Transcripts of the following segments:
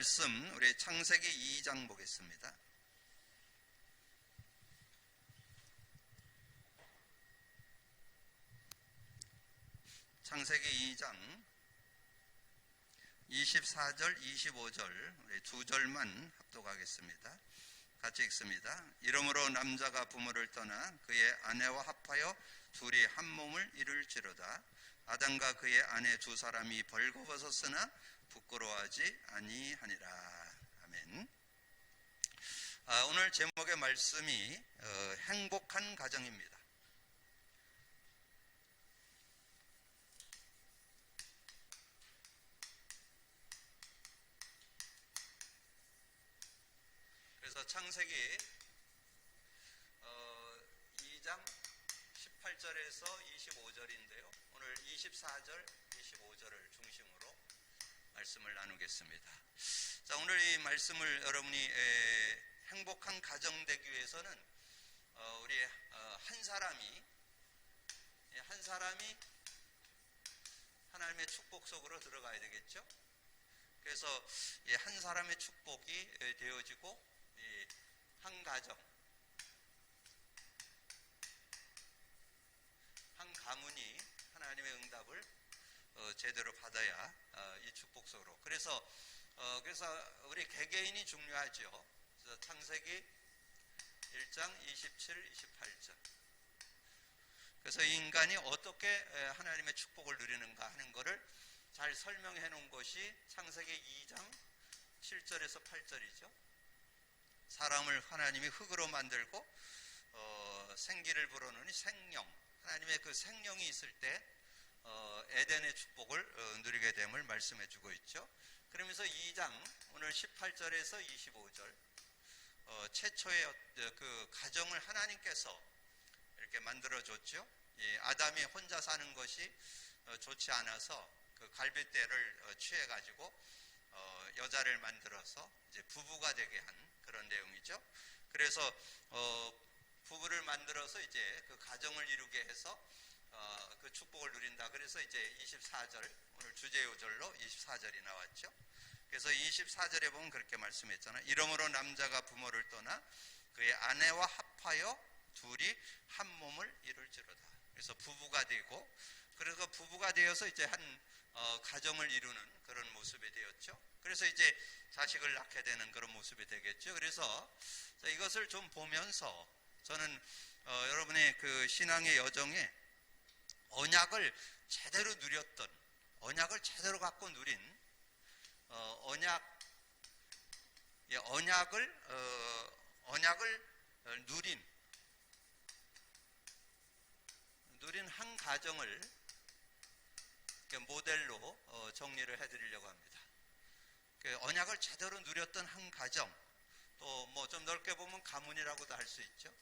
말씀 우리 창세기 2장 보겠습니다. 창세기 2장 24절, 25절 우리 두 절만 합독하겠습니다. 같이 읽습니다. 이러므로 남자가 부모를 떠나 그의 아내와 합하여 둘이 한 몸을 이룰지로다. 아담과 그의 아내 두 사람이 벌거벗었으나 부끄러워하지 아니하니라. 아멘. 오늘 제목의 말씀이 행복한 가정입니다. 그래서 창세기 2장 18절에서 25절인데요. 오늘 24절, 25절을 중심으로 말씀을 나누겠습니다. 자, 오늘 이 말씀을 여러분이 행복한 가정 되기 위해서는 우리 한 사람이 하나님의 축복 속으로 들어가야 되겠죠. 그래서 한 사람의 축복이 되어지고 한 가정, 한 가문이 하나님의 응답을 제대로 받아야 이 축복 속으로. 그래서 우리 개개인이 중요하죠. 그래서 창세기 1장 27, 28절. 그래서 이 인간이 어떻게 하나님의 축복을 누리는가 하는 것을 잘 설명해 놓은 것이 창세기 2장 7절에서 8절이죠. 사람을 하나님이 흙으로 만들고 생기를 불어넣으니 생명, 하나님의 그 생명이 있을 때 에덴의 축복을 누리게 됨을 말씀해 주고 있죠. 그러면서 2장 오늘 18절에서 25절 최초의 그 가정을 하나님께서 이렇게 만들어 줬죠. 아담이 혼자 사는 것이 좋지 않아서 그 갈빗대를 취해 가지고 여자를 만들어서 이제 부부가 되게 한 그런 내용이죠. 그래서 부부를 만들어서 이제 그 가정을 이루게 해서 그 축복을 누린다. 그래서 이제 24절 오늘 주제 요절로 24절이 나왔죠. 그래서 24절에 보면 그렇게 말씀했잖아요. 이러므로 남자가 부모를 떠나 그의 아내와 합하여 둘이 한 몸을 이룰지로다. 그래서 부부가 되고, 그래서 부부가 되어서 이제 한 가정을 이루는 그런 모습이 되었죠. 그래서 이제 자식을 낳게 되는 그런 모습이 되겠죠. 그래서 이것을 좀 보면서 저는 여러분의 그 신앙의 여정에 언약을 제대로 누렸던, 언약을 제대로 갖고 누린 언약을 누린 한 가정을 모델로 정리를 해드리려고 합니다. 언약을 제대로 누렸던 한 가정, 또 뭐 좀 넓게 보면 가문이라고도 할 수 있죠.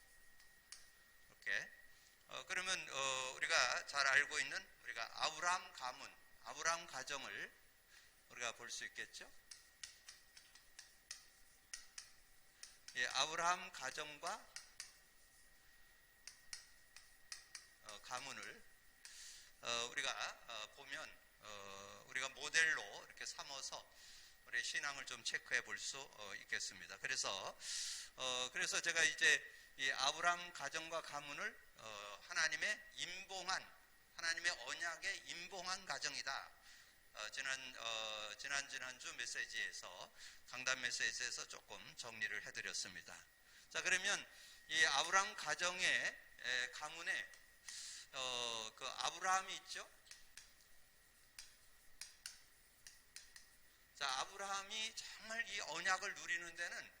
이렇게 그러면 우리가 잘 알고 있는 우리가 아브라함 가문, 아브라함 가정을 우리가 볼 수 있겠죠. 아브라함 가정과 가문을 우리가 보면 우리가 모델로 이렇게 삼아서 우리 신앙을 좀 체크해 볼 수 있겠습니다. 그래서 제가 이제 이 아브라함 가정과 가문을 하나님의 언약에 임봉한 가정이다. 지난주 메시지에서, 강단 메시지에서 조금 정리를 해드렸습니다. 자, 그러면 이 아브라함 가정의 가문에 그 아브라함이 있죠. 자, 아브라함이 정말 이 언약을 누리는 데는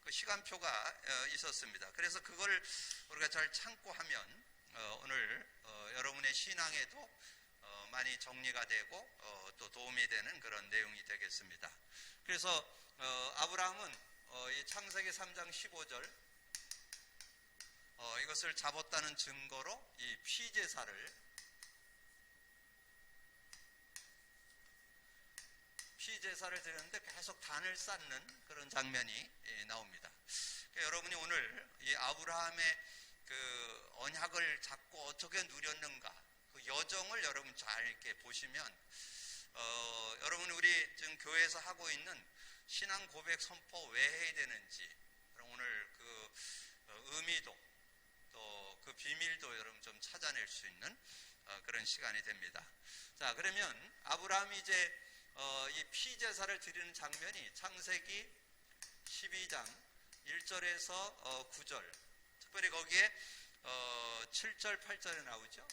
그 시간표가 있었습니다. 그래서 그걸 우리가 잘 참고하면 오늘 여러분의 신앙에도 많이 정리가 되고 또 도움이 되는 그런 내용이 되겠습니다. 그래서 아브라함은 이 창세기 3장 15절 이것을 잡았다는 증거로 이 피제사를 드렸는데 계속 단을 쌓는 그런 장면이 나옵니다. 그러니까 여러분이 오늘 이 아브라함의 그 언약을 잡고 어떻게 누렸는가, 그 여정을 여러분 잘 이렇게 보시면 여러분 우리 지금 교회에서 하고 있는 신앙 고백 선포 왜 해야 되는지, 그럼 오늘 그 의미도 또 그 비밀도 여러분 좀 찾아낼 수 있는 그런 시간이 됩니다. 자, 그러면 아브라함이 이제 이 피제사를 드리는 장면이 창세기 12장 1절에서 9절, 특별히 거기에 7절 8절에 나오죠.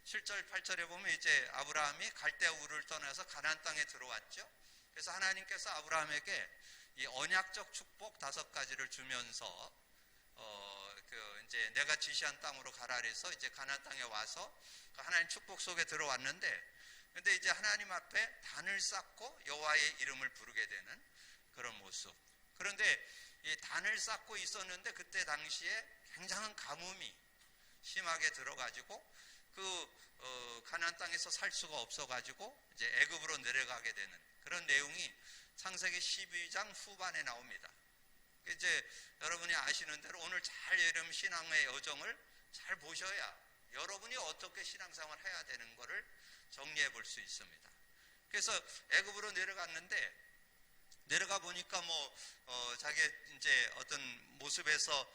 7절 8절에 보면 이제 아브라함이 갈대아 우르를 떠나서 가나안 땅에 들어왔죠. 그래서 하나님께서 아브라함에게 이 언약적 축복 5가지를 주면서 이제 내가 지시한 땅으로 가라 그래서 이제 가나안 땅에 와서 그 하나님 축복 속에 들어왔는데, 근데 이제 하나님 앞에 단을 쌓고 여호와의 이름을 부르게 되는 그런 모습. 그런데 이 단을 쌓고 있었는데 그때 당시에 굉장한 가뭄이 심하게 들어가지고 가나안 땅에서 살 수가 없어가지고 이제 애굽으로 내려가게 되는 그런 내용이 창세기 12장 후반에 나옵니다. 이제 여러분이 아시는 대로 오늘 잘 여러분 신앙의 여정을 잘 보셔야 여러분이 어떻게 신앙생활을 해야 되는 것을 정리해 볼 수 있습니다. 그래서 애굽으로 내려갔는데, 내려가 보니까 자기 이제 어떤 모습에서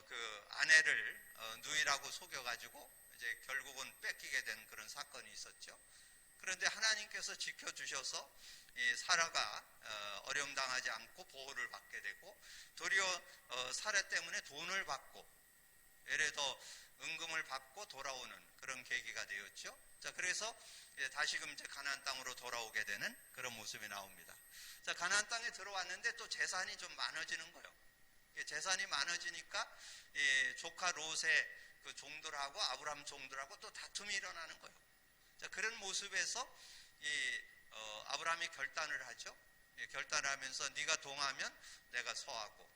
그 아내를 누이라고 속여가지고 이제 결국은 뺏기게 된 그런 사건이 있었죠. 그런데 하나님께서 지켜주셔서 이 사라가 어려움 당하지 않고 보호를 받게 되고, 도리어 사라 때문에 돈을 받고 예를 들어 은금을 받고 돌아오는 그런 계기가 되었죠. 자, 그래서 다시금 이제 가나안 땅으로 돌아오게 되는 그런 모습이 나옵니다. 자, 가나안 땅에 들어왔는데 또 재산이 좀 많아지는 거예요. 재산이 많아지니까 조카 롯의 그 종들하고 아브라함 종들하고 또 다툼이 일어나는 거예요. 자, 그런 모습에서 아브라함이 결단을 하죠. 결단을 하면서 네가 동하면 내가 서하고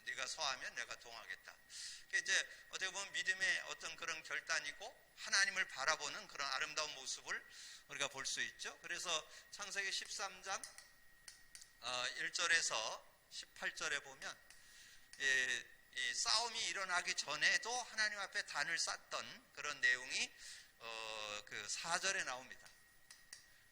네가 서하면 내가 동하겠다. 이제 어떻게 보면 믿음의 어떤 그런 결단이고 하나님을 바라보는 그런 아름다운 모습을 우리가 볼 수 있죠. 그래서 창세기 13장 1절에서 18절에 보면 이 싸움이 일어나기 전에도 하나님 앞에 단을 쌓던 그런 내용이 그 4절에 나옵니다.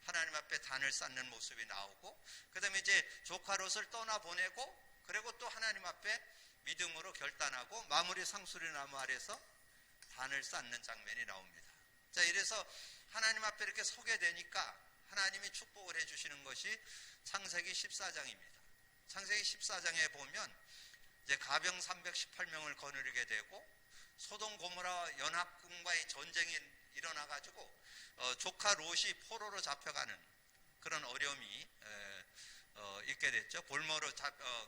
하나님 앞에 단을 쌓는 모습이 나오고, 그 다음에 이제 조카 롯을 떠나보내고, 그리고 또 하나님 앞에 믿음으로 결단하고 마무리 상수리 나무 아래서 단을 쌓는 장면이 나옵니다. 자, 이래서 하나님 앞에 이렇게 서게 되니까 하나님이 축복을 해주시는 것이 창세기 14장입니다. 창세기 14장에 보면 이제 가병 318명을 거느리게 되고, 소돔 고모라 연합군과의 전쟁이 일어나가지고 조카 롯이 포로로 잡혀가는 그런 어려움이 있게 됐죠. 볼모로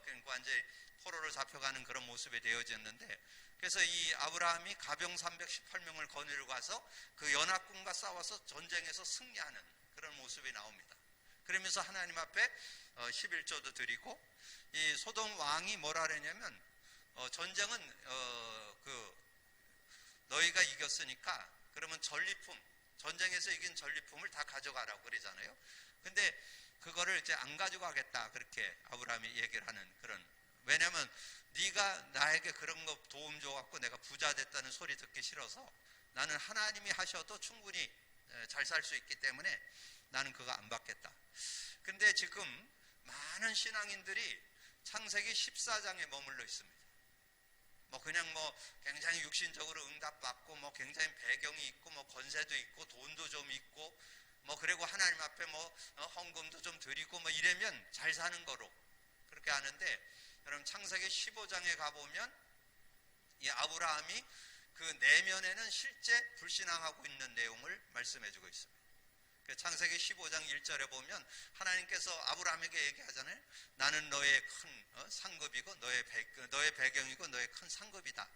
그러니까 이제 포로로 잡혀가는 그런 모습이 되어졌는데, 그래서 이 아브라함이 가병 318명을 거느리고 가서 그 연합군과 싸워서 전쟁에서 승리하는 그런 모습이 나옵니다. 그러면서 하나님 앞에 11조도 드리고, 이 소돔 왕이 뭐라 그러냐면 전쟁은 너희가 이겼으니까 그러면 전리품, 전쟁에서 이긴 전리품을 다 가져가라고 그러잖아요. 근데 그거를 이제 안 가져가겠다, 그렇게 아브라함이 얘기를 하는 그런, 왜냐면 네가 나에게 그런 거 도움 줘갖고 내가 부자 됐다는 소리 듣기 싫어서 나는 하나님이 하셔도 충분히 잘 살 수 있기 때문에 나는 그거 안 받겠다. 근데 지금 많은 신앙인들이 창세기 14장에 머물러 있습니다. 그냥 굉장히 육신적으로 응답받고 굉장히 배경이 있고 권세도 있고 돈도 좀 있고 그리고 하나님 앞에 헌금도 좀 드리고 이러면 잘 사는 거로 그렇게 하는데, 여러분 창세기 15장에 가보면 이 아브라함이 그 내면에는 실제 불신앙하고 있는 내용을 말씀해주고 있습니다. 창세기 15장 1절에 보면 하나님께서 아브라함에게 얘기하잖아요. 나는 너의 큰 상급이고 너의 배경이고 너의 큰 상급이다,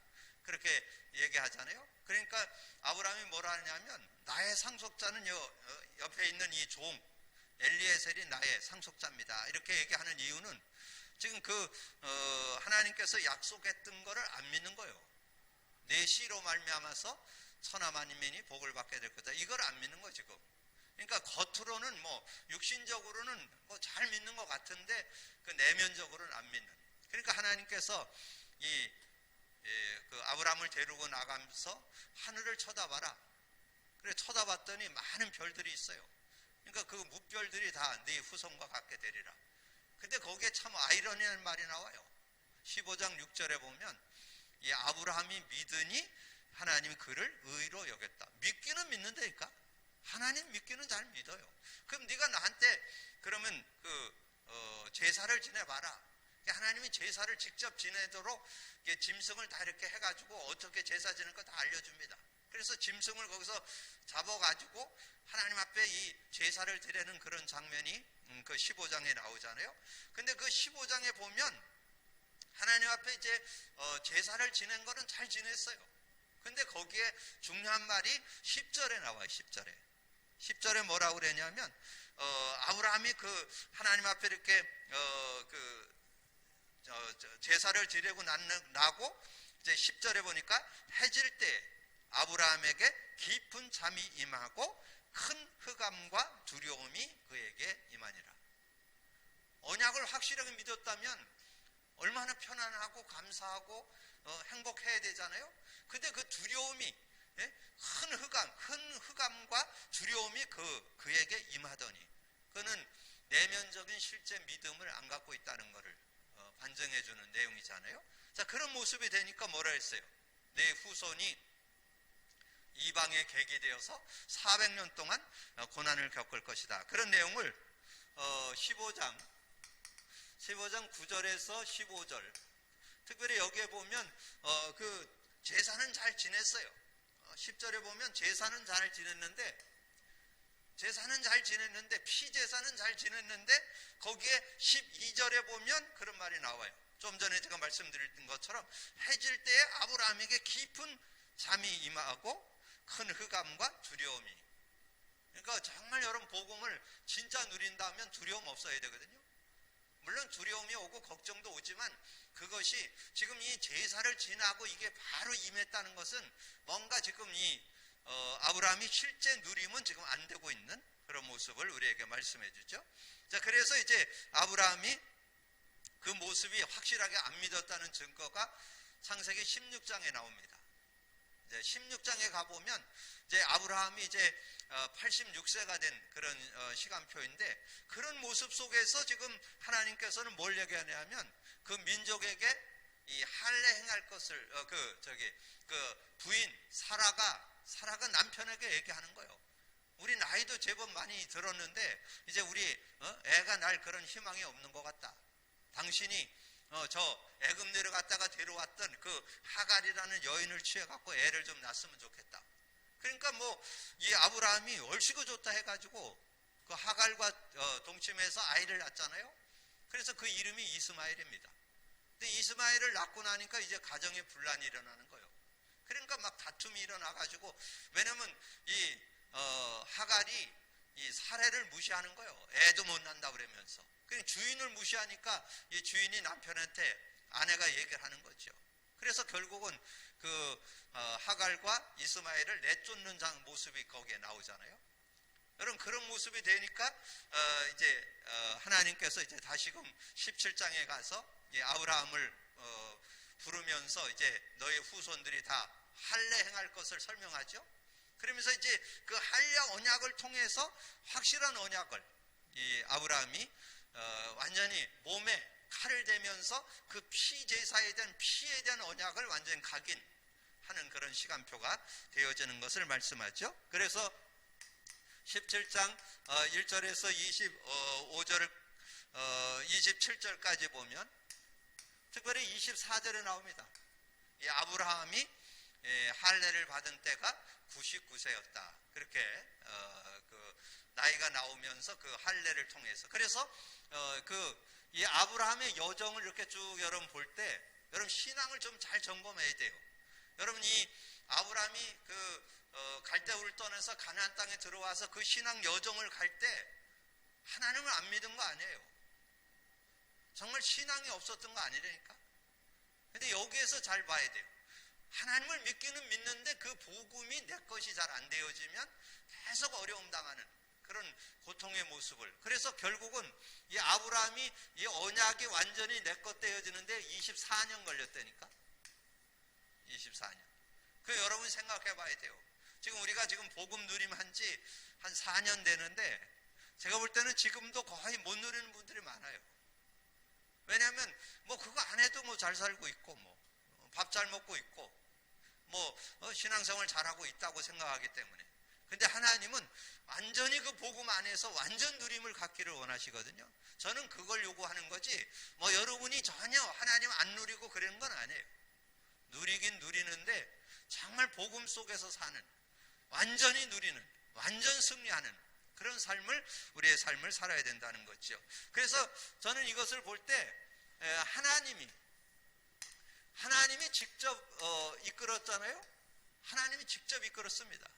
그렇게 얘기하잖아요. 그러니까 아브라함이 뭐라 하냐면 나의 상속자는 옆에 있는 이 종 엘리에셀이 나의 상속자입니다, 이렇게 얘기하는 이유는 지금 하나님께서 약속했던 거를 안 믿는 거예요. 내 씨로 말미암아서 천하 만민이 복을 받게 될 거다, 이걸 안 믿는 거예요 지금. 그러니까 겉으로는 육신적으로는 잘 믿는 것 같은데 그 내면적으로는 안 믿는. 그러니까 하나님께서 그 아브라함을 데리고 나가면서 하늘을 쳐다봐라. 그래 쳐다봤더니 많은 별들이 있어요. 그러니까 그 뭇별들이 다 네 후손과 같게 되리라. 근데 거기에 참 아이러니한 말이 나와요. 15장 6절에 보면 이 아브라함이 믿으니 하나님이 그를 의로 여겼다. 믿기는 믿는다니까. 하나님 믿기는 잘 믿어요. 그럼 네가 나한테 그러면 제사를 지내봐라. 하나님이 제사를 직접 지내도록 짐승을 다 이렇게 해가지고 어떻게 제사 지낼 거 다 알려줍니다. 그래서 짐승을 거기서 잡아가지고 하나님 앞에 이 제사를 드리는 그런 장면이 그 15장에 나오잖아요. 근데 그 15장에 보면 하나님 앞에 이제 제사를 지낸 거는 잘 지냈어요. 근데 거기에 중요한 말이 10절에 나와요. 10절에 뭐라고 그러냐면 아브라함이 그 하나님 앞에 이렇게 제사를 드리고 나고 이제 10절에 보니까 해질 때 아브라함에게 깊은 잠이 임하고 큰 흑암과 두려움이 그에게 임하니라. 언약을 확실하게 믿었다면 얼마나 편안하고 감사하고 행복해야 되잖아요. 근데 그 두려움이 큰 흑암과 두려움이 그에게 임하더니 그는 내면적인 실제 믿음을 안 갖고 있다는 것을 반증해 주는 내용이잖아요. 자, 그런 모습이 되니까 뭐라 했어요? 내 후손이 이방의 객이 되어서 400년 동안 고난을 겪을 것이다. 그런 내용을 15장 9절에서 15절, 특별히 여기에 보면 그 제사는 잘 지냈어요. 10절에 보면 제사는 잘 지냈는데 피제사는 잘 지냈는데 거기에 12절에 보면 그런 말이 나와요. 좀 전에 제가 말씀드린 것처럼 해질 때에 아브라함에게 깊은 잠이 임하고 큰 흑암과 두려움이. 그러니까 정말 여러분 복음을 진짜 누린다면 두려움 없어야 되거든요. 물론 두려움이 오고 걱정도 오지만 그것이 지금 이 제사를 지나고 이게 바로 임했다는 것은 뭔가 지금 이 아브라함이 실제 누림은 지금 안 되고 있는 그런 모습을 우리에게 말씀해 주죠. 자, 그래서 이제 아브라함이 그 모습이 확실하게 안 믿었다는 증거가 창세기 16장에 나옵니다. 이제 16장에 가보면 이제 아브라함이 이제 86세가 된 그런 시간표인데 그런 모습 속에서 지금 하나님께서는 뭘 얘기하냐면 그 민족에게 이 할례 행할 것을 그 부인 사라가 남편에게 얘기하는 거예요. 우리 나이도 제법 많이 들었는데 이제 우리 애가 날 그런 희망이 없는 것 같다. 당신이 저 애굽 내려갔다가 데려왔던 그 하갈이라는 여인을 취해갖고 애를 좀 낳았으면 좋겠다. 그러니까 뭐 이 아브라함이 얼씨구 좋다 해가지고 그 하갈과 동침해서 아이를 낳았잖아요. 그래서 그 이름이 이스마엘입니다. 근데 이스마엘을 낳고 나니까 이제 가정에 분란이 일어나는 거예요. 그러니까 막 다툼이 일어나가지고 왜냐면 이 하갈이 이 사례를 무시하는 거예요. 애도 못 낳는다 그러면서. 그러니까 주인을 무시하니까 이 주인이 남편한테 아내가 얘기를 하는 거죠. 그래서 결국은 그 하갈과 이스마엘을 내쫓는 모습이 거기에 나오잖아요. 여러분 그런 모습이 되니까 이제 하나님께서 이제 다시금 17장에 가서 이 아브라함을 부르면서 이제 너의 후손들이 다 할례 행할 것을 설명하죠. 그러면서 이제 그 할례 언약을 통해서 확실한 언약을 이 아브라함이 완전히 몸에 칼을 대면서 그 피제사에 대한 피에 대한 언약을 완전히 각인하는 그런 시간표가 되어지는 것을 말씀하죠. 그래서 17장 1절에서 25절 27절까지 보면 특별히 24절에 나옵니다. 이 아브라함이 할례를 받은 때가 99세였다. 그렇게 그 나이가 나오면서 그 할례를 통해서 그래서 이 아브라함의 여정을 이렇게 쭉 여러분 볼 때 여러분 신앙을 좀 잘 점검해야 돼요. 여러분 이 아브라함이 갈대우를 떠나서 가나안 땅에 들어와서 그 신앙 여정을 갈 때 하나님을 안 믿은 거 아니에요. 정말 신앙이 없었던 거 아니라니까. 근데 여기에서 잘 봐야 돼요. 하나님을 믿기는 믿는데 그 복음이 내 것이 잘 안 되어지면 계속 어려움 당하는 그런 고통의 모습을. 그래서 결국은 이 아브라함이 이 언약이 완전히 내 것 되어지는데 24년 걸렸다니까. 24년. 그 여러분 생각해 봐야 돼요. 지금 우리가 지금 복음 누림 한지 한 4년 되는데 제가 볼 때는 지금도 거의 못 누리는 분들이 많아요. 왜냐하면 뭐 그거 안 해도 뭐 잘 살고 있고 뭐 밥 잘 먹고 있고 뭐 신앙생활 잘하고 있다고 생각하기 때문에. 근데 하나님은 완전히 그 복음 안에서 완전 누림을 갖기를 원하시거든요. 저는 그걸 요구하는 거지 뭐 여러분이 전혀 하나님 안 누리고 그러는 건 아니에요. 누리긴 누리는데 정말 복음 속에서 사는, 완전히 누리는, 완전 승리하는 그런 삶을, 우리의 삶을 살아야 된다는 거죠. 그래서 저는 이것을 볼 때 하나님이 직접 이끌었잖아요. 하나님이 직접 이끌었습니다.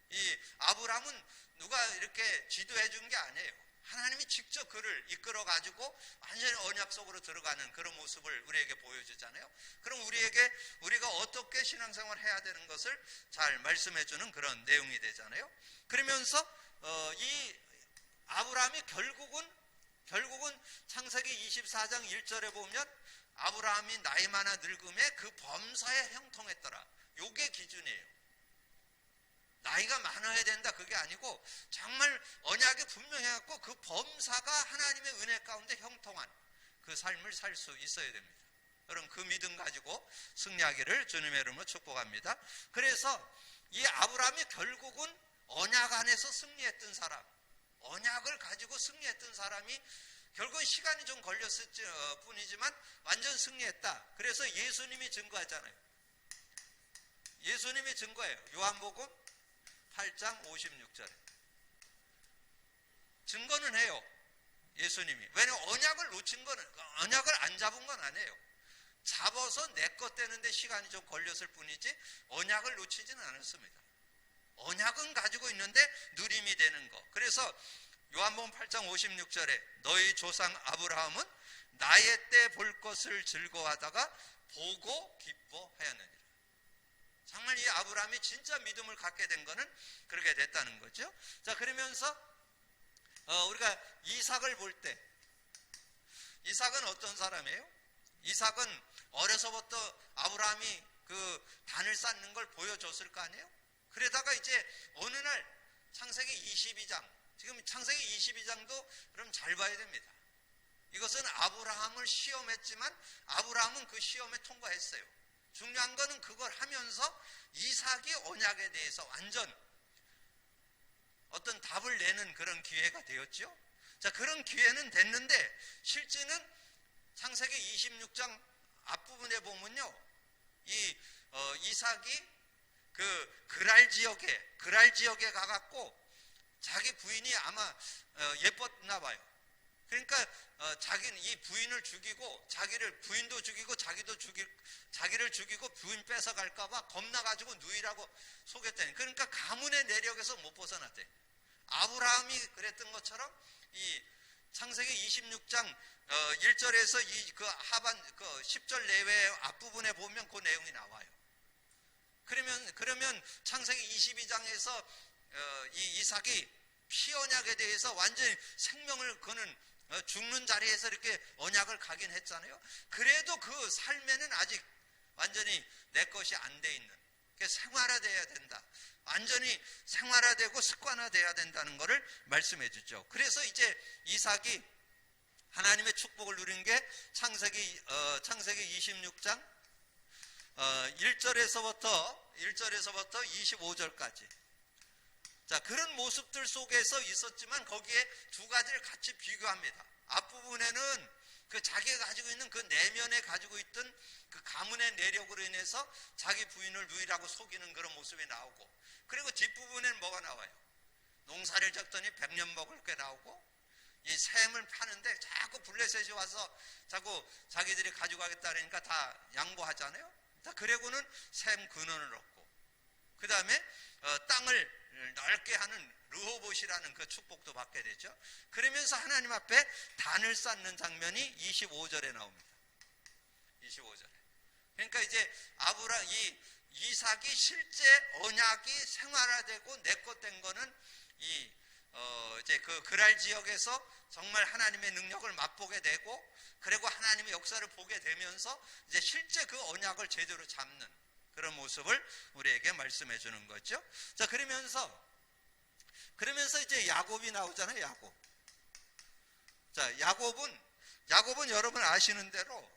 이 아브라함은 누가 이렇게 지도해 준 게 아니에요. 하나님이 직접 그를 이끌어 가지고 완전히 언약 속으로 들어가는 그런 모습을 우리에게 보여주잖아요. 그럼 우리가 어떻게 신앙생활을 해야 되는 것을 잘 말씀해 주는 그런 내용이 되잖아요. 그러면서 이 아브라함이 결국은 창세기 24장 1절에 보면 아브라함이 나이 많아 늙음에 그 범사에 형통했더라. 요게 기준이에요. 나이가 많아야 된다 그게 아니고 정말 언약이 분명해갖고 그 범사가 하나님의 은혜 가운데 형통한 그 삶을 살 수 있어야 됩니다. 여러분 그 믿음 가지고 승리하기를 주님의 이름으로 축복합니다. 그래서 이 아브라함이 결국은 언약 안에서 승리했던 사람, 언약을 가지고 승리했던 사람이 결국은 시간이 좀 걸렸을 뿐이지만 완전 승리했다. 그래서 예수님이 증거하잖아요. 예수님이 증거해요. 요한복음 8장 56절에 증거는 해요. 예수님이. 왜냐하면 언약을 안 잡은 건 아니에요. 잡아서 내 것 되는데 시간이 좀 걸렸을 뿐이지 언약을 놓치지는 않았습니다. 언약은 가지고 있는데 누림이 되는 거. 그래서 요한복음 8장 56절에 너희 조상 아브라함은 나의 때 볼 것을 즐거워하다가 보고 기뻐하였느니라. 정말 이 아브라함이 진짜 믿음을 갖게 된 거는 그렇게 됐다는 거죠. 자, 그러면서 우리가 이삭을 볼 때 이삭은 어떤 사람이에요? 이삭은 어려서부터 아브라함이 그 단을 쌓는 걸 보여줬을 거 아니에요? 그러다가 이제 어느 날 창세기 22장, 지금 창세기 22장도 그럼 잘 봐야 됩니다. 이것은 아브라함을 시험했지만 아브라함은 그 시험에 통과했어요. 중요한 거는 그걸 하면서 이삭이 언약에 대해서 완전 어떤 답을 내는 그런 기회가 되었죠. 자, 그런 기회는 됐는데 실제는 창세기 26장 앞부분에 보면요, 이 이삭이 그 그랄 지역에 가갖고 자기 부인이 아마 예뻤나 봐요. 그러니까 자기는 이 부인을 죽이고 부인도 죽이고 자기를 죽이고 부인 뺏어갈까봐 겁나가지고 누이라고 속였다니. 그러니까 가문의 내력에서 못 벗어났대. 아브라함이 그랬던 것처럼 이 창세기 26장 1절에서 그 하반 10절 내외 앞부분에 보면 그 내용이 나와요. 그러면 창세기 22장에서 이 이삭이 피언약에 대해서 완전히 생명을 거는 죽는 자리에서 이렇게 언약을 가긴 했잖아요. 그래도 그 삶에는 아직 완전히 내 것이 안 돼 있는, 생활화돼야 된다. 완전히 생활화되고 습관화돼야 된다는 것을 말씀해 주죠. 그래서 이제 이삭이 하나님의 축복을 누린 게 창세기 26장 1절에서부터 25절까지. 자, 그런 모습들 속에서 있었지만 거기에 두 가지를 같이 비교합니다. 앞부분에는 그 자기가 가지고 있는 그 내면에 가지고 있던 그 가문의 내력으로 인해서 자기 부인을 누이라고 속이는 그런 모습이 나오고, 그리고 뒷부분에는 뭐가 나와요? 농사를 졌더니 100년 먹을 게 나오고, 이 샘을 파는데 자꾸 블레셋이 와서 자꾸 자기들이 가져가겠다 그러니까 다 양보하잖아요. 다 그래고는 샘 근원을 얻고, 그 다음에 땅을 넓게 하는 르호봇이라는 그 축복도 받게 되죠. 그러면서 하나님 앞에 단을 쌓는 장면이 25절에 나옵니다. 25절에. 그러니까 이제 이삭이 실제 언약이 생활화되고 내 것 된 거는 이제 그 그랄 지역에서 정말 하나님의 능력을 맛보게 되고, 그리고 하나님의 역사를 보게 되면서 이제 실제 그 언약을 제대로 잡는 그런 모습을 우리에게 말씀해 주는 거죠. 자, 그러면서 그러면서 이제 야곱이 나오잖아요. 야곱. 자, 야곱은 여러분 아시는 대로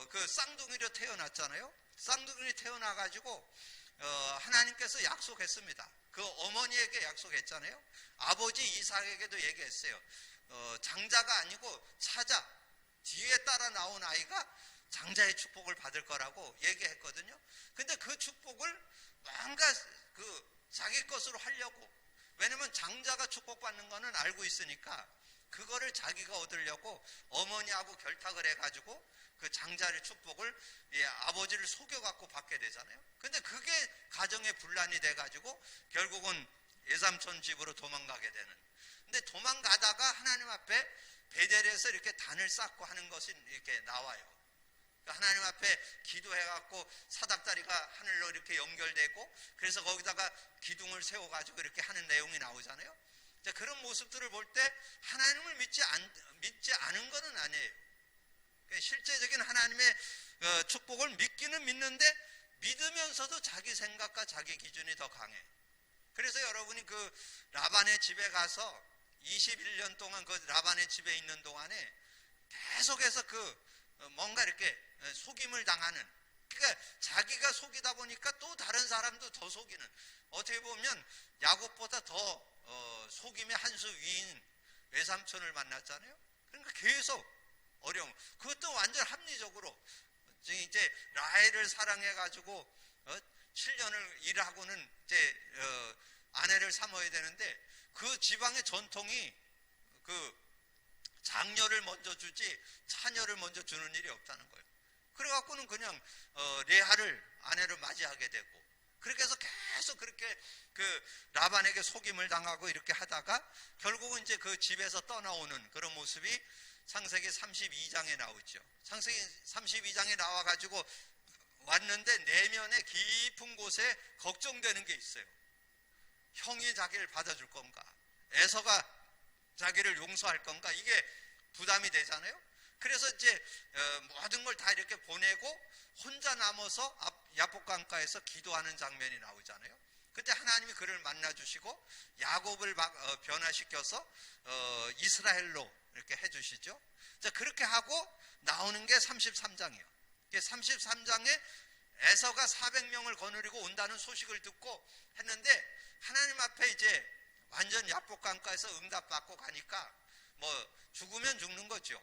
그 쌍둥이로 태어났잖아요. 쌍둥이로 태어나가지고 하나님께서 약속했습니다. 그 어머니에게 약속했잖아요. 아버지 이삭에게도 얘기했어요. 장자가 아니고 차자, 뒤에 따라 나온 아이가 장자의 축복을 받을 거라고 얘기했거든요. 근데 그 축복을 뭔가 자기 것으로 하려고, 왜냐면 장자가 축복받는 거는 알고 있으니까 그거를 자기가 얻으려고 어머니하고 결탁을 해가지고 그 장자의 축복을 아버지를 속여갖고 받게 되잖아요. 근데 그게 가정의 분란이 돼가지고 결국은 외삼촌 집으로 도망가게 되는. 근데 도망가다가 하나님 앞에 베델에서 이렇게 단을 쌓고 하는 것이 이렇게 나와요. 하나님 앞에 기도해갖고 사닥다리가 하늘로 이렇게 연결되고, 그래서 거기다가 기둥을 세워가지고 이렇게 하는 내용이 나오잖아요. 그런 모습들을 볼 때 하나님을 믿지 않은 것은 아니에요. 실제적인 하나님의 축복을 믿기는 믿는데, 믿으면서도 자기 생각과 자기 기준이 더 강해. 그래서 여러분이 그 라반의 집에 가서 21년 동안 그 라반의 집에 있는 동안에 계속해서 뭔가 이렇게 속임을 당하는, 그러니까 자기가 속이다 보니까 또 다른 사람도 더 속이는, 어떻게 보면 야곱보다 더 속임의 한 수 위인 외삼촌을 만났잖아요. 그러니까 계속 어려움. 그것도 완전 합리적으로 이제 라헬을 사랑해가지고 7년을 일하고는 이제 아내를 삼아야 되는데, 그 지방의 전통이 장녀를 먼저 주지 차녀를 먼저 주는 일이 없다는 거예요. 그래갖고는 그냥 레아를 아내로 맞이하게 되고, 그렇게 해서 계속 그렇게 라반에게 속임을 당하고 이렇게 하다가 결국은 이제 그 집에서 떠나오는 그런 모습이 창세기 32장에 나오죠. 창세기 32장에 나와가지고 왔는데 내면에 깊은 곳에 걱정되는 게 있어요. 형이 자기를 받아줄 건가? 에서가 자기를 용서할 건가? 이게 부담이 되잖아요. 그래서 이제 모든 걸 다 이렇게 보내고 혼자 남아서 야복강가에서 기도하는 장면이 나오잖아요. 그때 하나님이 그를 만나주시고 야곱을 변화시켜서 이스라엘로 이렇게 해주시죠. 자, 그렇게 하고 나오는 게 33장이에요. 33장에 에서가 400명을 거느리고 온다는 소식을 듣고 했는데, 하나님 앞에 이제 완전 야복강가에서 응답받고 가니까 뭐 죽으면 죽는 거죠.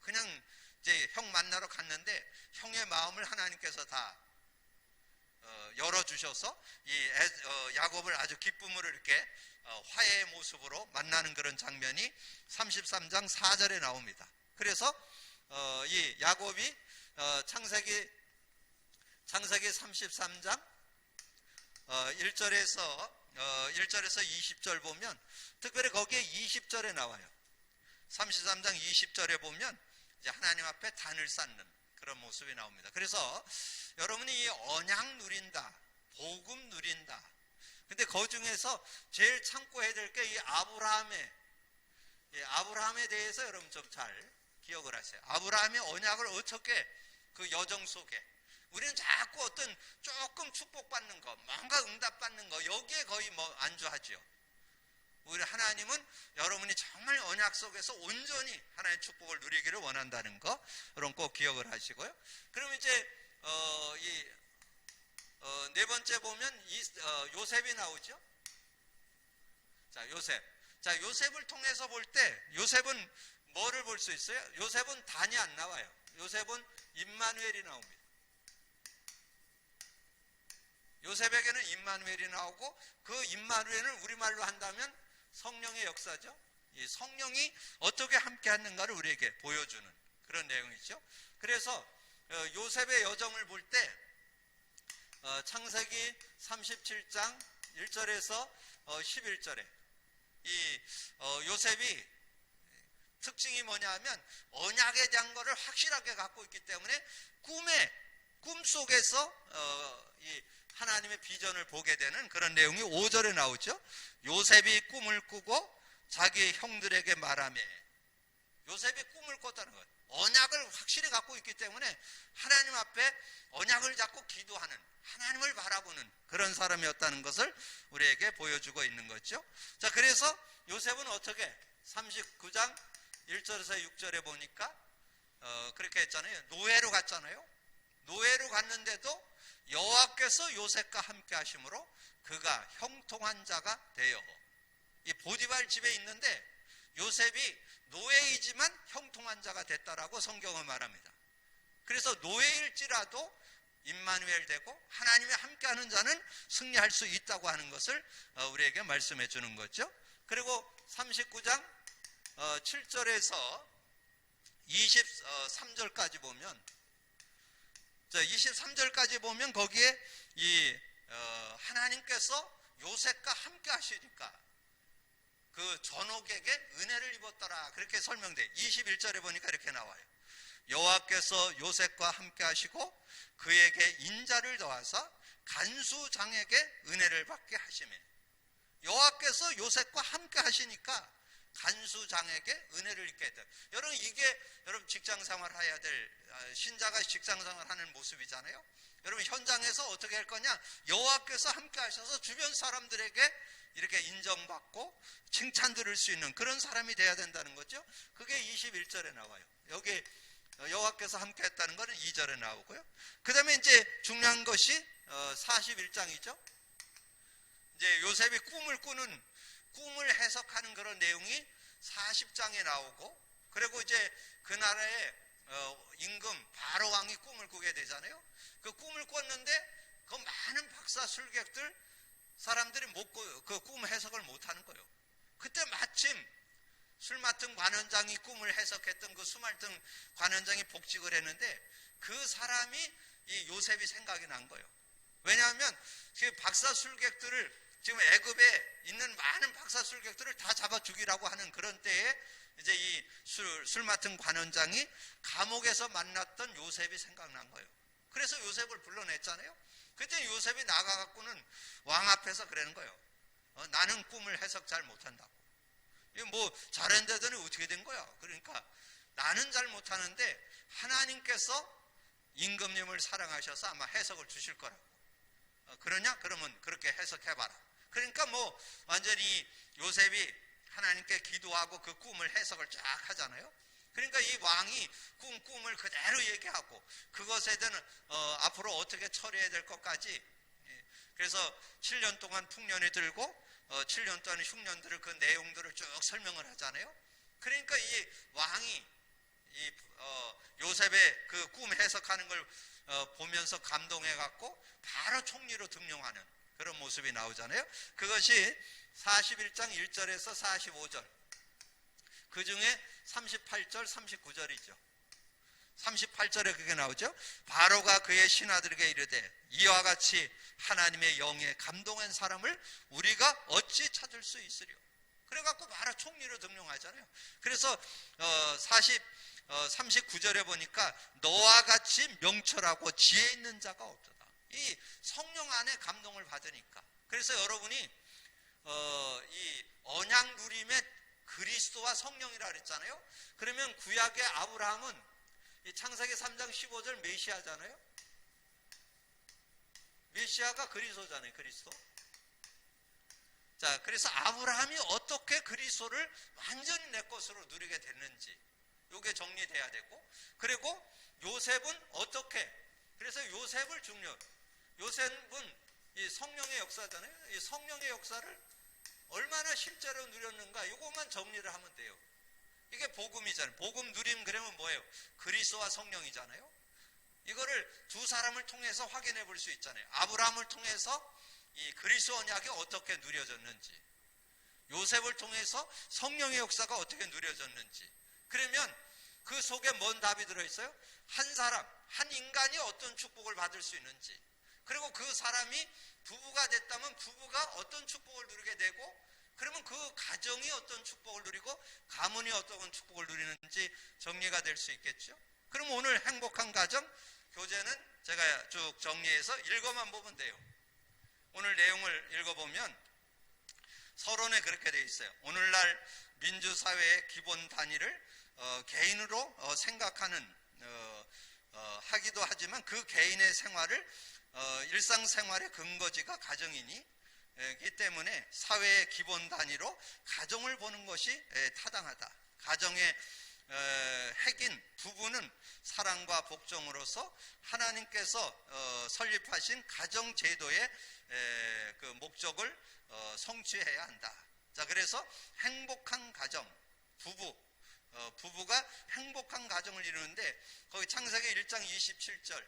그냥 이제 형 만나러 갔는데 형의 마음을 하나님께서 다 열어주셔서 야곱을 아주 기쁨으로 이렇게 화해의 모습으로 만나는 그런 장면이 33장 4절에 나옵니다. 그래서 이 야곱이 창세기 33장 1절에서 20절 보면, 특별히 거기에 20절에 나와요. 33장 20절에 보면 이제 하나님 앞에 단을 쌓는 그런 모습이 나옵니다. 그래서 여러분이 이 언약 누린다, 복음 누린다. 근데 그 중에서 제일 참고해야 될 게 이 아브라함에 대해서 여러분 좀 잘 기억을 하세요. 아브라함의 언약을 어떻게 그 여정 속에, 우리는 자꾸 어떤 조금 축복받는 거, 뭔가 응답받는 거, 여기에 거의 안주하죠. 우리 하나님은 여러분이 정말 언약 속에서 온전히 하나님의 축복을 누리기를 원한다는 거, 여러분 꼭 기억을 하시고요. 그럼 이제 네 번째 보면 요셉이 나오죠. 자, 요셉을 통해서 볼 때 요셉은 뭐를 볼 수 있어요? 요셉은 단이 안 나와요. 요셉은 임마누엘이 나옵니다. 요셉에게는 임마누엘이 나오고, 그 임마누엘은 우리말로 한다면 성령의 역사죠. 이 성령이 어떻게 함께 하는가를 우리에게 보여주는 그런 내용이죠. 그래서 요셉의 여정을 볼 때 창세기 37장 1절에서 11절에 이 요셉이 특징이 뭐냐 하면 언약에 대한 것을 확실하게 갖고 있기 때문에 꿈속에서 이 하나님의 비전을 보게 되는 그런 내용이 5절에 나오죠. 요셉이 꿈을 꾸고 자기 형들에게 말하며, 요셉이 꿈을 꿨다는 것. 언약을 확실히 갖고 있기 때문에 하나님 앞에 언약을 잡고 기도하는, 하나님을 바라보는 그런 사람이었다는 것을 우리에게 보여주고 있는 거죠. 자, 그래서 요셉은 어떻게 39장 1절에서 6절에 보니까 그렇게 했잖아요. 노예로 갔잖아요. 노예로 갔는데도 여호와께서 요셉과 함께 하심으로 그가 형통한 자가 되어. 이 보디발 집에 있는데 요셉이 노예이지만 형통한 자가 됐다라고 성경은 말합니다. 그래서 노예일지라도 임마누엘 되고 하나님이 함께하는 자는 승리할 수 있다고 하는 것을 우리에게 말씀해 주는 거죠. 그리고 39장 7절에서 23절까지 보면, 23절까지 보면 거기에 이 하나님께서 요셉과 함께 하시니까 그 전옥에게 은혜를 입었더라, 그렇게 설명돼. 21절에 보니까 이렇게 나와요. 여호와께서 요셉과 함께 하시고 그에게 인자를 더하사 간수장에게 은혜를 받게 하시매. 여호와께서 요셉과 함께 하시니까 간수장에게 은혜를 입게 했다. 여러분, 이게 여러분 직장생활 해야 될, 신자가 직장생활 하는 모습이잖아요. 여러분, 현장에서 어떻게 할 거냐? 여호와께서 함께 하셔서 주변 사람들에게 이렇게 인정받고 칭찬 들을 수 있는 그런 사람이 돼야 된다는 거죠. 그게 21절에 나와요. 여기 여호와께서 함께 했다는 것은 2절에 나오고요. 그 다음에 이제 중요한 것이 41장이죠. 이제 요셉이 꿈을 꾸는, 꿈을 해석하는 그런 내용이 40장에 나오고, 그리고 이제 그 나라의 임금 바로 왕이 꿈을 꾸게 되잖아요. 그 꿈을 꿨는데 그 많은 박사 술객들 사람들이 그 꿈 해석을 못하는 거예요. 그때 마침 술 맡은 관원장이 꿈을 해석했던 그 술 맡은 관원장이 복직을 했는데 그 사람이 이 요셉이 생각이 난 거예요. 왜냐하면 그 박사 술객들을, 지금 애굽에 있는 많은 박사 술객들을 다 잡아 죽이라고 하는 그런 때에 이제 이 술 맡은 관원장이 감옥에서 만났던 요셉이 생각난 거예요. 그래서 요셉을 불러냈잖아요. 그때 요셉이 나가갖고는 왕 앞에서 그러는 거예요. 나는 꿈을 해석 잘 못한다고. 이거 뭐 잘했는데더니 어떻게 된 거야? 그러니까 나는 잘 못하는데 하나님께서 임금님을 사랑하셔서 아마 해석을 주실 거라고. 그러냐? 그러면 그렇게 해석해봐라. 그러니까 뭐 완전히 요셉이 하나님께 기도하고 그 꿈을 해석을 쫙 하잖아요. 그러니까 이 왕이 꿈을 그대로 얘기하고 그것에 대한 앞으로 어떻게 처리해야 될 것까지, 그래서 7년 동안 풍년이 들고 7년 동안 흉년들을 그 내용들을 쭉 설명을 하잖아요. 그러니까 이 왕이 이 요셉의 그 꿈 해석하는 걸 보면서 감동해 갖고 바로 총리로 등용하는 그런 모습이 나오잖아요. 그것이 41장 1절에서 45절, 그 중에 38절 39절이죠 38절에 그게 나오죠. 바로가 그의 신하들에게 이르되 이와 같이 하나님의 영에 감동한 사람을 우리가 어찌 찾을 수 있으려. 그래갖고 바로 총리로 등용하잖아요. 그래서 39절에 보니까 너와 같이 명철하고 지혜 있는 자가 없도다. 이 성령 안에 감동을 받으니까. 그래서 여러분이 이 언약 누림의 그리스도와 성령이라 그랬잖아요. 그러면 구약의 아브라함은 이 창세기 3장 15절 메시아잖아요. 메시아가 그리스도잖아요. 그리스도. 자, 그래서 아브라함이 어떻게 그리스도를 완전히 내 것으로 누리게 됐는지 이게 정리돼야 되고, 그리고 요셉은 어떻게, 그래서 요셉을 요셉은 이 성령의 역사잖아요. 이 성령의 역사를 얼마나 실제로 누렸는가, 이것만 정리를 하면 돼요. 이게 복음이잖아요. 복음 누림 그러면 뭐예요? 그리스도와 성령이잖아요. 이거를 두 사람을 통해서 확인해 볼 수 있잖아요. 아브라함을 통해서 이 그리스도 언약이 어떻게 누려졌는지, 요셉을 통해서 성령의 역사가 어떻게 누려졌는지. 그러면 그 속에 뭔 답이 들어있어요? 한 사람, 한 인간이 어떤 축복을 받을 수 있는지, 그리고 그 사람이 부부가 됐다면 부부가 어떤 축복을 누리게 되고, 그러면 그 가정이 어떤 축복을 누리고 가문이 어떤 축복을 누리는지 정리가 될 수 있겠죠. 그럼 오늘 행복한 가정 교재는 제가 쭉 정리해서 읽어만 보면 돼요. 오늘 내용을 읽어보면 서론에 그렇게 되어 있어요. 오늘날 민주사회의 기본 단위를 개인으로 생각하는 하기도 하지만 그 개인의 생활을 일상생활의 근거지가 가정이기 때문에 사회의 기본 단위로 가정을 보는 것이 타당하다. 가정의 핵인 부부는 사랑과 복종으로서 하나님께서 설립하신 가정제도의 그 목적을 성취해야 한다. 자, 그래서 행복한 가정, 부부가 행복한 가정을 이루는데 거기 창세기 1장 27절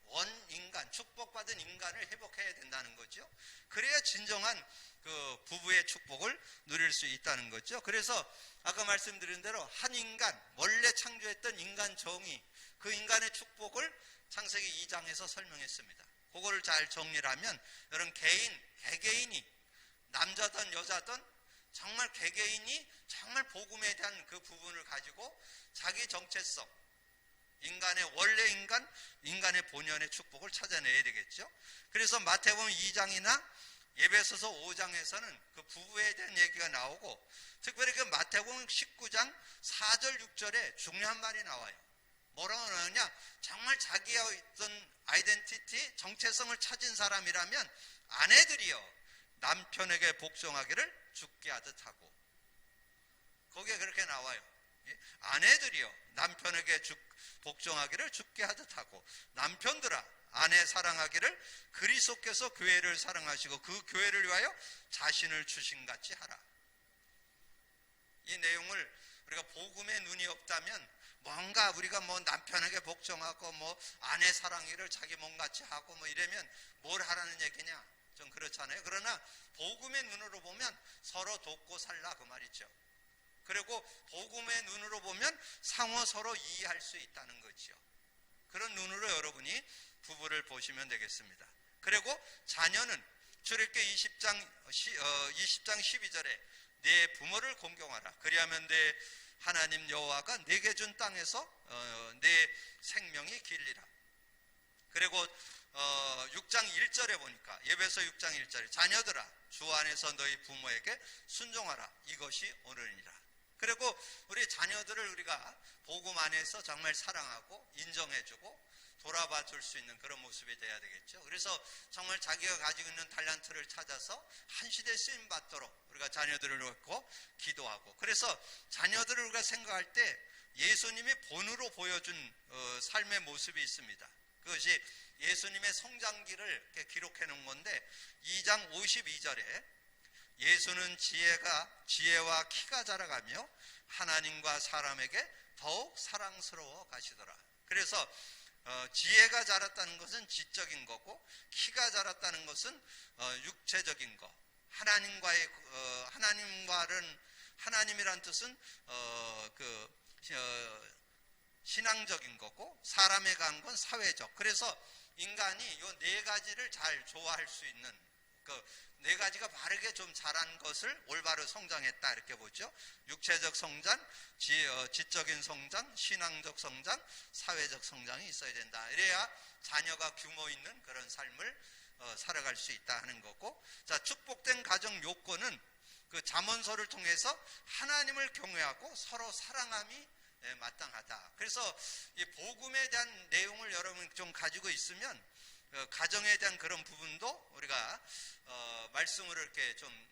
원인간, 축복받은 인간을 회복해야 된다는 거죠. 그래야 진정한 그 부부의 축복을 누릴 수 있다는 거죠. 그래서 아까 말씀드린 대로 한 인간, 원래 창조했던 인간 정의, 그 인간의 축복을 창세기 2장에서 설명했습니다. 그거를 잘 정리를 하면 여러분 개개인이 남자든 여자든 정말 개개인이 정말 복음에 대한 그 부분을 가지고 자기 정체성, 인간의 원래 인간의 본연의 축복을 찾아내야 되겠죠. 그래서 마태복음 2장이나 에베소서 5장에서는 그 부부에 대한 얘기가 나오고 특별히 그 마태복음 19장 4절 6절에 중요한 말이 나와요. 뭐라고 하느냐? 정말 자기의 어떤 아이덴티티, 정체성을 찾은 사람이라면 아내들이여 남편에게 복종하기를 죽게 하듯 하고, 거기에 그렇게 나와요. 아내들이여 남편에게 복종하기를 죽게 하듯 하고, 남편들아 아내 사랑하기를 그리스도께서 교회를 사랑하시고 그 교회를 위하여 자신을 주신같이 하라. 이 내용을 우리가 복음의 눈이 없다면 뭔가 우리가 뭐 남편에게 복종하고 뭐 아내 사랑하기를 자기 몸같이 하고 뭐 이러면 뭘 하라는 얘기냐, 좀 그렇잖아요. 그러나 복음의 눈으로 보면 서로 돕고 살라 그 말이죠. 그리고 복음의 눈으로 보면 상호 서로 이해할 수 있다는 거죠. 그런 눈으로 여러분이 부부를 보시면 되겠습니다. 그리고 자녀는 출애굽기 20장 12절에 내 부모를 공경하라. 그리하면 내 하나님 여호와가 내게 준 땅에서 내 생명이 길리라. 그리고 6장 1절에 보니까 에베소 6장 1절에 자녀들아 주 안에서 너희 부모에게 순종하라. 이것이 옳으니라. 그리고 우리 자녀들을 우리가 복음 안에서 정말 사랑하고 인정해주고 돌아봐 줄 수 있는 그런 모습이 돼야 되겠죠. 그래서 정말 자기가 가지고 있는 달란트를 찾아서 한 시대 쓰임 받도록 우리가 자녀들을 놓고 기도하고, 그래서 자녀들을 우리가 생각할 때 예수님이 본으로 보여준 삶의 모습이 있습니다. 그것이 예수님의 성장기를 이렇게 기록해 놓은 건데 2장 52절에 예수는 지혜와 키가 자라가며 하나님과 사람에게 더욱 사랑스러워 가시더라. 그래서 지혜가 자랐다는 것은 지적인 거고 키가 자랐다는 것은 육체적인 거. 하나님이란 뜻은 신앙적인 거고 사람에 관한 건 사회적. 그래서 인간이 이 네 가지를 잘 좋아할 수 있는 그 네 가지가 바르게 좀 자란 것을 올바로 성장했다 이렇게 보죠. 육체적 성장, 지적인 성장, 신앙적 성장, 사회적 성장이 있어야 된다. 이래야 자녀가 규모 있는 그런 삶을 살아갈 수 있다 하는 거고, 자, 축복된 가정 요건은 그 잠언서를 통해서 하나님을 경외하고 서로 사랑함이 마땅하다. 그래서 이 복음에 대한 내용을 여러분 좀 가지고 있으면 가정에 대한 그런 부분도 우리가 말씀으로 이렇게 좀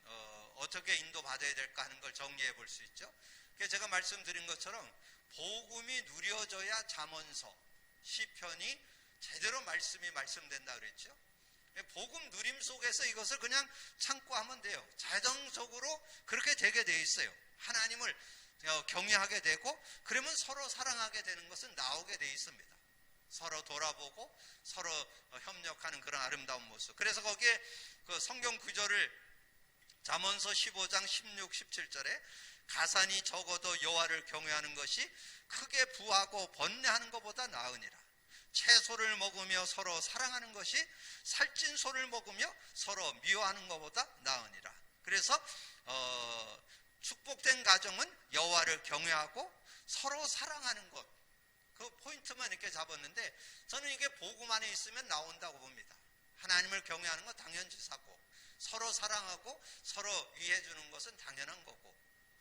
어떻게 인도받아야 될까 하는 걸 정리해 볼 수 있죠. 그래서 제가 말씀드린 것처럼 복음이 누려져야 잠언서, 시편이 제대로 말씀이 말씀된다 그랬죠. 복음 누림 속에서 이것을 그냥 참고 하면 돼요. 자동적으로 그렇게 되게 돼 있어요. 하나님을 경외하게 되고 그러면 서로 사랑하게 되는 것은 나오게 돼 있습니다. 서로 돌아보고 서로 협력하는 그런 아름다운 모습. 그래서 거기에 그 성경 구절을 잠언서 15장 16, 17절에 가산이 적어도 여호와를 경외하는 것이 크게 부하고 번뇌하는 것보다 나으니라. 채소를 먹으며 서로 사랑하는 것이 살찐 소를 먹으며 서로 미워하는 것보다 나으니라. 그래서 축복된 가정은 여호와를 경외하고 서로 사랑하는 것, 그 포인트만 이렇게 잡았는데 저는 이게 복음 안에 있으면 나온다고 봅니다. 하나님을 경외하는 건 당연지사고 서로 사랑하고 서로 위해 주는 것은 당연한 거고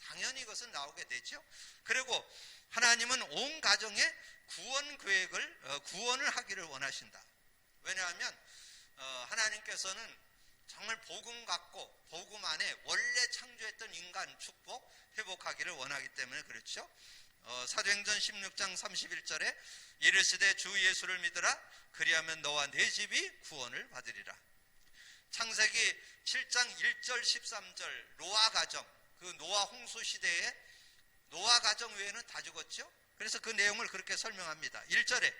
당연히 이것은 나오게 되죠. 그리고 하나님은 온 가정의 구원 계획을 구원을 하기를 원하신다. 왜냐하면 하나님께서는 정말 복음 갖고 복음 안에 원래 창조했던 인간 축복 회복하기를 원하기 때문에 그렇죠. 사도행전 16장 31절에 이르시되 주 예수를 믿으라 그리하면 너와 네 집이 구원을 받으리라. 창세기 7장 1절 13절 노아 가정, 그 노아 홍수 시대에 노아 가정 외에는 다 죽었죠. 그래서 그 내용을 그렇게 설명합니다. 1절에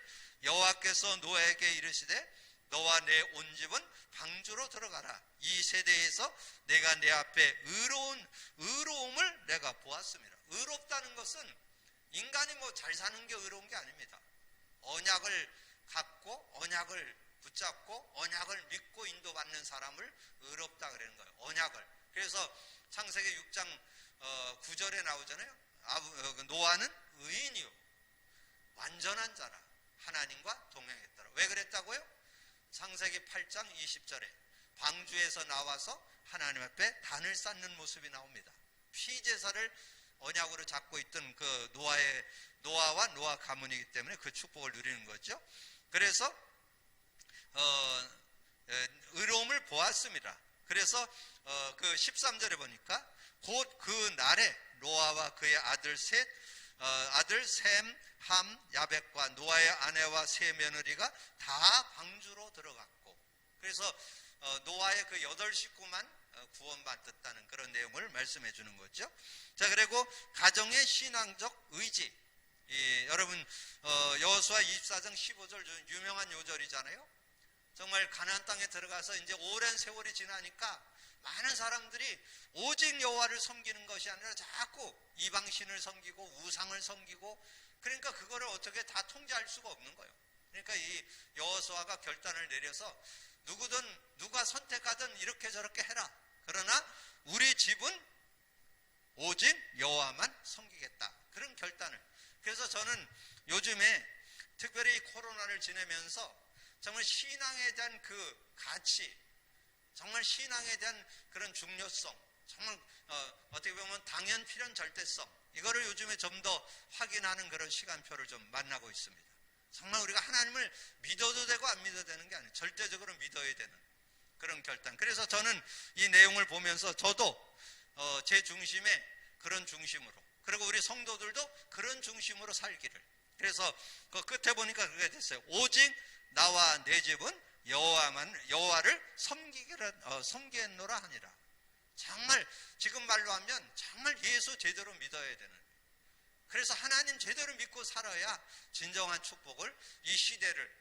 여호와께서 노아에게 이르시되 너와 내 온 집은 방주로 들어가라. 이 세대에서 내가 내 앞에 의로움을 내가 보았습니다. 의롭다는 것은 인간이 뭐 잘 사는 게 의로운 게 아닙니다. 언약을 갖고 언약을 붙잡고 언약을 믿고 인도받는 사람을 의롭다 그러는 거예요. 언약을. 그래서 창세기 6장 9절에 나오잖아요. 노아는 의인이요 완전한 자라 하나님과 동행했더라. 왜 그랬다고요? 창세기 8장 20절에 방주에서 나와서 하나님 앞에 단을 쌓는 모습이 나옵니다. 피제사를 언약으로 잡고 있던 그 노아와 노아 가문이기 때문에 그 축복을 누리는 거죠. 그래서 의로움을 보았습니다. 그래서 그 13절에 보니까 곧 그 날에 노아와 그의 아들 셈, 함, 야벳과 노아의 아내와 세 며느리가 다 방주로 들어갔고, 그래서 노아의 그 8식구만 구원받았다는 그런 내용을 말씀해 주는 거죠. 자, 그리고 가정의 신앙적 의지. 여러분 여호수아 24장 15절 유명한 요절이잖아요. 정말 가나안 땅에 들어가서 이제 오랜 세월이 지나니까 많은 사람들이 오직 여호와를 섬기는 것이 아니라 자꾸 이방신을 섬기고 우상을 섬기고, 그러니까 그거를 어떻게 다 통제할 수가 없는 거예요. 그러니까 이 여호수아가 결단을 내려서 누가 선택하든 이렇게 저렇게 해라. 그러나 우리 집은 오직 여호와만 섬기겠다. 그런 결단을. 그래서 저는 요즘에 특별히 코로나를 지내면서 정말 신앙에 대한 그 가치, 정말 신앙에 대한 그런 중요성, 정말 어떻게 보면 당연 필연 절대성, 이거를 요즘에 좀 더 확인하는 그런 시간표를 좀 만나고 있습니다. 정말 우리가 하나님을 믿어도 되고 안 믿어도 되는 게 아니에요. 절대적으로 믿어야 되는 그런 결단. 그래서 저는 이 내용을 보면서 저도 제 중심에 그런 중심으로, 그리고 우리 성도들도 그런 중심으로 살기를. 그래서 그 끝에 보니까 그게 됐어요. 오직 나와 내 집은 여호와를 섬기겠노라 하니라. 정말 지금 말로 하면 정말 예수 제대로 믿어야 되는. 그래서 하나님 제대로 믿고 살아야 진정한 축복을,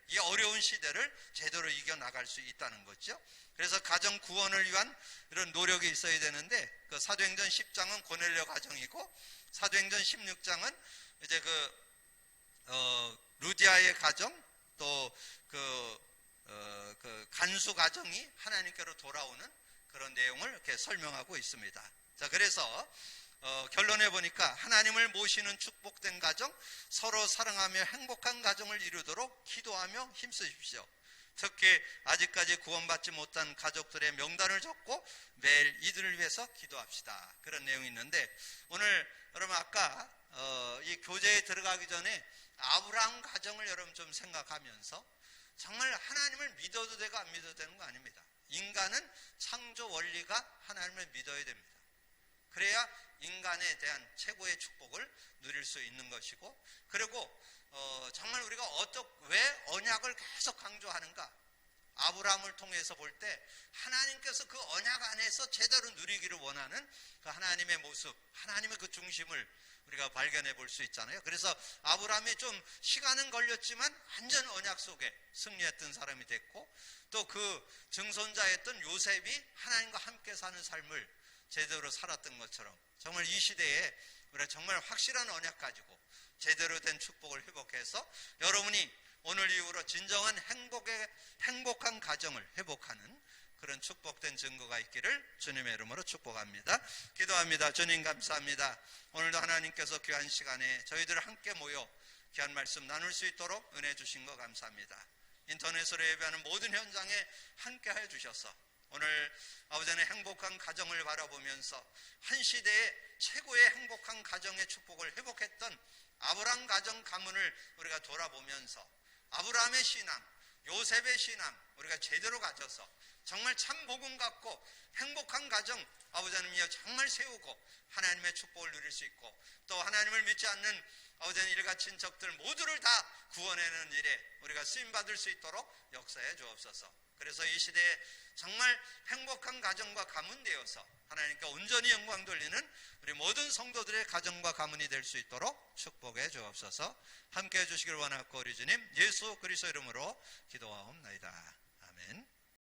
이 어려운 시대를 제대로 이겨나갈 수 있다는 거죠. 그래서 가정 구원을 위한 이런 노력이 있어야 되는데, 그 사도행전 10장은 고넬료 가정이고, 사도행전 16장은 이제 루디아의 가정, 또 그 간수 가정이 하나님께로 돌아오는 그런 내용을 이렇게 설명하고 있습니다. 자, 그래서 결론에 보니까 하나님을 모시는 축복된 가정, 서로 사랑하며 행복한 가정을 이루도록 기도하며 힘쓰십시오. 특히 아직까지 구원받지 못한 가족들의 명단을 적고 매일 이들을 위해서 기도합시다. 그런 내용이 있는데, 오늘 여러분 아까 이 교제에 들어가기 전에 아브라함 가정을 여러분 좀 생각하면서, 정말 하나님을 믿어도 되고 안 믿어도 되는 거 아닙니다. 인간은 창조 원리가 하나님을 믿어야 됩니다. 그래야 인간에 대한 최고의 축복을 누릴 수 있는 것이고, 그리고 정말 우리가 왜 언약을 계속 강조하는가? 아브라함을 통해서 볼 때 하나님께서 그 언약 안에서 제대로 누리기를 원하는 그 하나님의 모습, 하나님의 그 중심을 우리가 발견해 볼 수 있잖아요. 그래서 아브라함이 좀 시간은 걸렸지만 완전 언약 속에 승리했던 사람이 됐고, 또 그 증손자였던 요셉이 하나님과 함께 사는 삶을 제대로 살았던 것처럼, 정말 이 시대에 우리가 정말 확실한 언약 가지고 제대로 된 축복을 회복해서 여러분이 오늘 이후로 진정한 행복한 가정을 회복하는 그런 축복된 증거가 있기를 주님의 이름으로 축복합니다. 기도합니다. 주님 감사합니다. 오늘도 하나님께서 귀한 시간에 저희들 함께 모여 귀한 말씀 나눌 수 있도록 은혜 주신 거 감사합니다. 인터넷으로 예배하는 모든 현장에 함께 해 주셔서 오늘 아버지 하나님 행복한 가정을 바라보면서 한 시대에 최고의 행복한 가정의 축복을 회복했던 아브라함 가정 가문을 우리가 돌아보면서 아브라함의 신앙, 요셉의 신앙 우리가 제대로 가져서 정말 참 복음 같고 행복한 가정 아버지 하나님이여 정말 세우고 하나님의 축복을 누릴 수 있고 또 하나님을 믿지 않는 아버지 하나님 일가 친척들 모두를 다 구원하는 일에 우리가 쓰임받을 수 있도록 역사해 주옵소서. 그래서 이 시대에 정말 행복한 가정과 가문 되어서 하나님께 온전히 영광 돌리는 우리 모든 성도들의 가정과 가문이 될 수 있도록 축복해 주옵소서. 함께해 주시길 원하고 우리 주님 예수 그리스도 이름으로 기도하옵나이다. 아멘.